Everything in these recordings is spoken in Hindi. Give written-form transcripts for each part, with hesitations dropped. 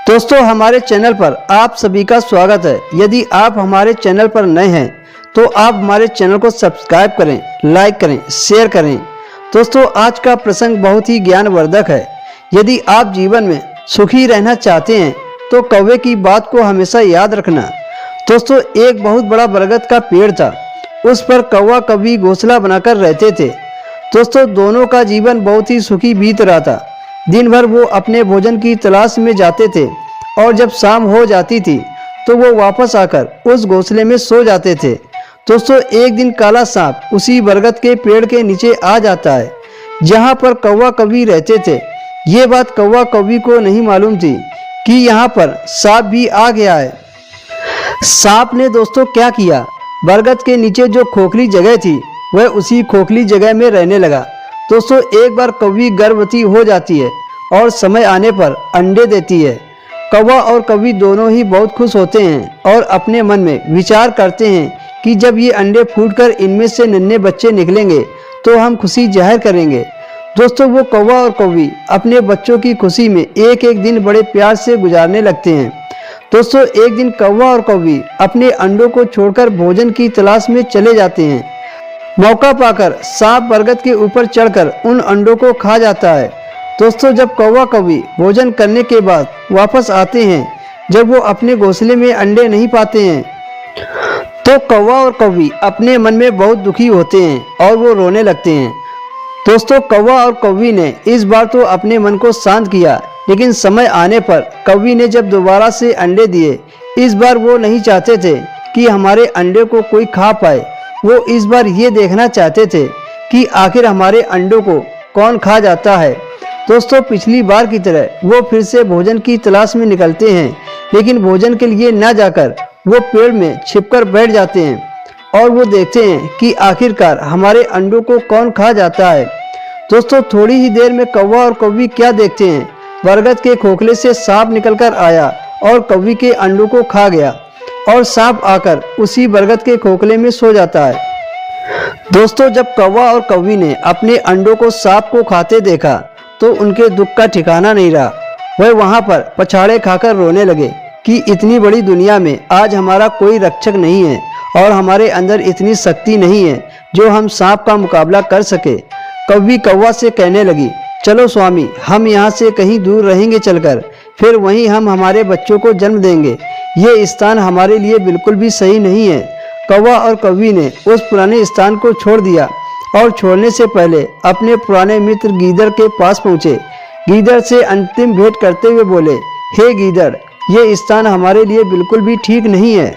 दोस्तों हमारे चैनल पर आप सभी का स्वागत है। यदि आप हमारे चैनल पर नए हैं तो आप हमारे चैनल को सब्सक्राइब करें, लाइक करें, शेयर करें। दोस्तों आज का प्रसंग बहुत ही ज्ञानवर्धक है। यदि आप जीवन में सुखी रहना चाहते हैं तो कौवे की बात को हमेशा याद रखना। दोस्तों एक बहुत बड़ा बरगद का पेड़ था, उस पर कौवा कौवी घोंसला बनाकर रहते थे। दोस्तों दोनों का जीवन बहुत ही सुखी बीत रहा था। दिन भर वो अपने भोजन की तलाश में जाते थे और जब शाम हो जाती थी तो वो वापस आकर उस घोंसले में सो जाते थे। दोस्तों एक दिन काला सांप उसी बरगद के पेड़ के नीचे आ जाता है जहाँ पर कौवा कौवी रहते थे। ये बात कौवा कौवी को नहीं मालूम थी कि यहाँ पर सांप भी आ गया है। सांप ने दोस्तों क्या किया, बरगद के नीचे जो खोखली जगह थी वह उसी खोखली जगह में रहने लगा। दोस्तों एक बार कौवी गर्भवती हो जाती है और समय आने पर अंडे देती है। कौवा और कौवी दोनों ही बहुत खुश होते हैं और अपने मन में विचार करते हैं कि जब ये अंडे फूटकर इनमें से नन्हे बच्चे निकलेंगे तो हम खुशी जाहिर करेंगे। दोस्तों वो कौवा और कौवी अपने बच्चों की खुशी में एक एक दिन बड़े प्यार से गुजारने लगते हैं। दोस्तों एक दिन कौवा और कौवी अपने अंडों को छोड़कर भोजन की तलाश में चले जाते हैं। मौका पाकर सांप बरगद के ऊपर चढ़कर उन अंडों को खा जाता है। दोस्तों जब कौवा कौवी भोजन करने के बाद वापस आते हैं, जब वो अपने घोंसले में अंडे नहीं पाते हैं तो कौवा और कौवी अपने मन में बहुत दुखी होते हैं और वो रोने लगते हैं। दोस्तों कौवा और कौवी ने इस बार तो अपने मन को शांत किया, लेकिन समय आने पर कौवी ने जब दोबारा से अंडे दिए, इस बार वो नहीं चाहते थे कि हमारे अंडे को कोई खा पाए। वो इस बार ये देखना चाहते थे कि आखिर हमारे अंडों को कौन खा जाता है। दोस्तों पिछली बार की तरह वो फिर से भोजन की तलाश में निकलते हैं, लेकिन भोजन के लिए न जाकर वो पेड़ में छिपकर बैठ जाते हैं और वो देखते हैं कि आखिरकार हमारे अंडों को कौन खा जाता है। दोस्तों थोड़ी ही देर में कौवा और कौवी क्या देखते हैं, बरगद के खोखले से सांप निकलकर आया और कौवी के अंडों को खा गया और सांप आकर उसी बरगद के खोखले में सो जाता है। दोस्तों जब कौवा और कौवी ने अपने अंडों को सांप को खाते देखा तो उनके दुख का ठिकाना नहीं रहा। वह वहां पर पछाड़े खाकर रोने लगे कि इतनी बड़ी दुनिया में आज हमारा कोई रक्षक नहीं है और हमारे अंदर इतनी शक्ति नहीं है जो हम सांप का मुकाबला कर सके। कौवी कौवा से कहने लगी, चलो स्वामी, हम यहाँ से कहीं दूर रहेंगे चलकर, फिर वहीं हम हमारे बच्चों को जन्म देंगे। ये स्थान हमारे लिए बिल्कुल भी सही नहीं है। कौवा और कौवी ने उस पुराने स्थान को छोड़ दिया और छोड़ने से पहले अपने पुराने मित्र गीदड़ के पास पहुँचे। गीदड़ से अंतिम भेंट करते हुए बोले, हे गीदड़, ये स्थान हमारे लिए बिल्कुल भी ठीक नहीं है।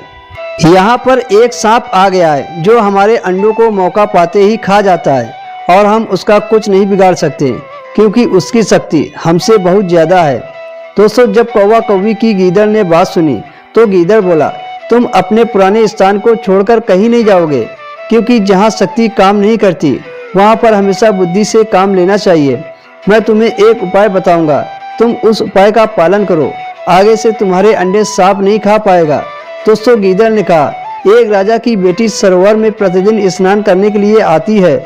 यहाँ पर एक सांप आ गया है जो हमारे अंडों को मौका पाते ही खा जाता है और हम उसका कुछ नहीं बिगाड़ सकते क्योंकि उसकी शक्ति हमसे बहुत ज़्यादा है। दोस्तों जब कौवा कौवी की गीदड़ ने बात सुनी तो गीदड़ बोला, तुम अपने पुराने स्थान को छोड़कर कहीं नहीं जाओगे, क्योंकि जहाँ शक्ति काम नहीं करती वहाँ पर हमेशा बुद्धि से काम लेना चाहिए। मैं तुम्हें एक उपाय बताऊंगा, तुम उस उपाय का पालन करो, आगे से तुम्हारे अंडे सांप नहीं खा पाएगा। दोस्तों गीदड़ ने कहा, एक राजा की बेटी सरोवर में प्रतिदिन स्नान करने के लिए आती है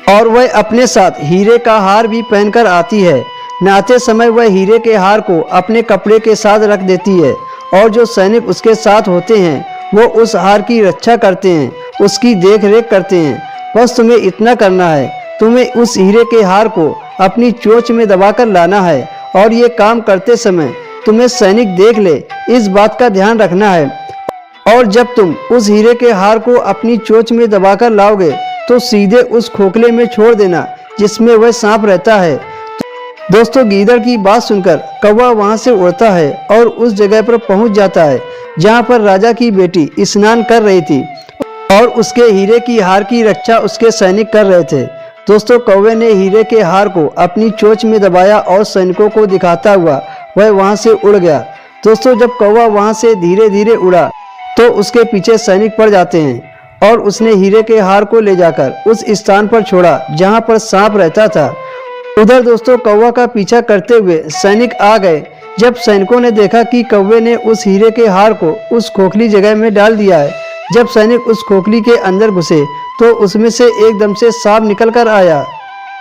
और वह अपने साथ हीरे का हार भी पहनकर आती है। नहाते समय वह हीरे के हार को अपने कपड़े के साथ रख देती है और जो सैनिक उसके साथ होते हैं वो उस हार की रक्षा करते हैं, उसकी देख रेख करते हैं। बस तुम्हें इतना करना है, तुम्हें उस हीरे के हार को अपनी चोंच में दबाकर लाना है और ये काम करते समय तुम्हें सैनिक देख ले, इस बात का ध्यान रखना है। और जब तुम उस हीरे के हार को अपनी चोंच में दबाकर लाओगे तो सीधे उस खोखले में छोड़ देना जिसमें वह सांप रहता है। दोस्तों गीदड़ की बात सुनकर कौवा वहां से उड़ता है और उस जगह पर पहुंच जाता है जहां पर राजा की बेटी स्नान कर रही थी और उसके हीरे की हार की रक्षा उसके सैनिक कर रहे थे। दोस्तों कौवे ने हीरे के हार को अपनी चोंच में दबाया और सैनिकों को दिखाता हुआ वह वहां से उड़ गया। दोस्तों जब कौवा वहां से धीरे धीरे उड़ा तो उसके पीछे सैनिक पड़ जाते हैं और उसने हीरे के हार को ले जाकर उस स्थान पर छोड़ा जहाँ पर सांप रहता था। उधर दोस्तों कौवा का पीछा करते हुए सैनिक आ गए। जब सैनिकों ने देखा कि कौवे ने उस हीरे के हार को उस खोखली जगह में डाल दिया है, जब सैनिक उस खोखली के अंदर घुसे तो उसमें से एकदम से सांप निकल कर आया।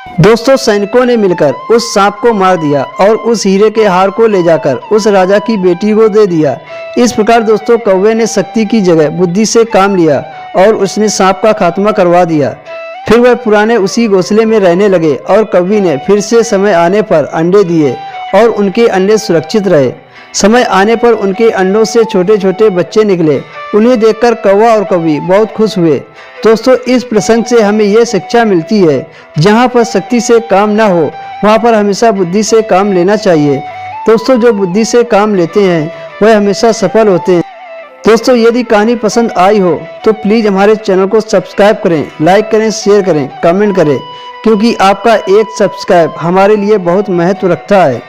दोस्तों सैनिकों ने मिलकर उस सांप को मार दिया और उस हीरे के हार को ले जाकर उस राजा की बेटी को दे दिया। इस प्रकार दोस्तों कौवे ने शक्ति की जगह बुद्धि से काम लिया और उसने सांप का खात्मा करवा दिया। फिर वह पुराने उसी घोंसले में रहने लगे और कौवी ने फिर से समय आने पर अंडे दिए और उनके अंडे सुरक्षित रहे। समय आने पर उनके अंडों से छोटे छोटे बच्चे निकले। उन्हें देखकर कौवा और कौवी बहुत खुश हुए। दोस्तों इस प्रसंग से हमें यह शिक्षा मिलती है, जहाँ पर शक्ति से काम ना हो वहाँ पर हमेशा बुद्धि से काम लेना चाहिए। दोस्तों जो बुद्धि से काम लेते हैं वह हमेशा सफल होते हैं। दोस्तों यदि कहानी पसंद आई हो तो प्लीज़ हमारे चैनल को सब्सक्राइब करें, लाइक करें, शेयर करें, कमेंट करें, क्योंकि आपका एक सब्सक्राइब हमारे लिए बहुत महत्व रखता है।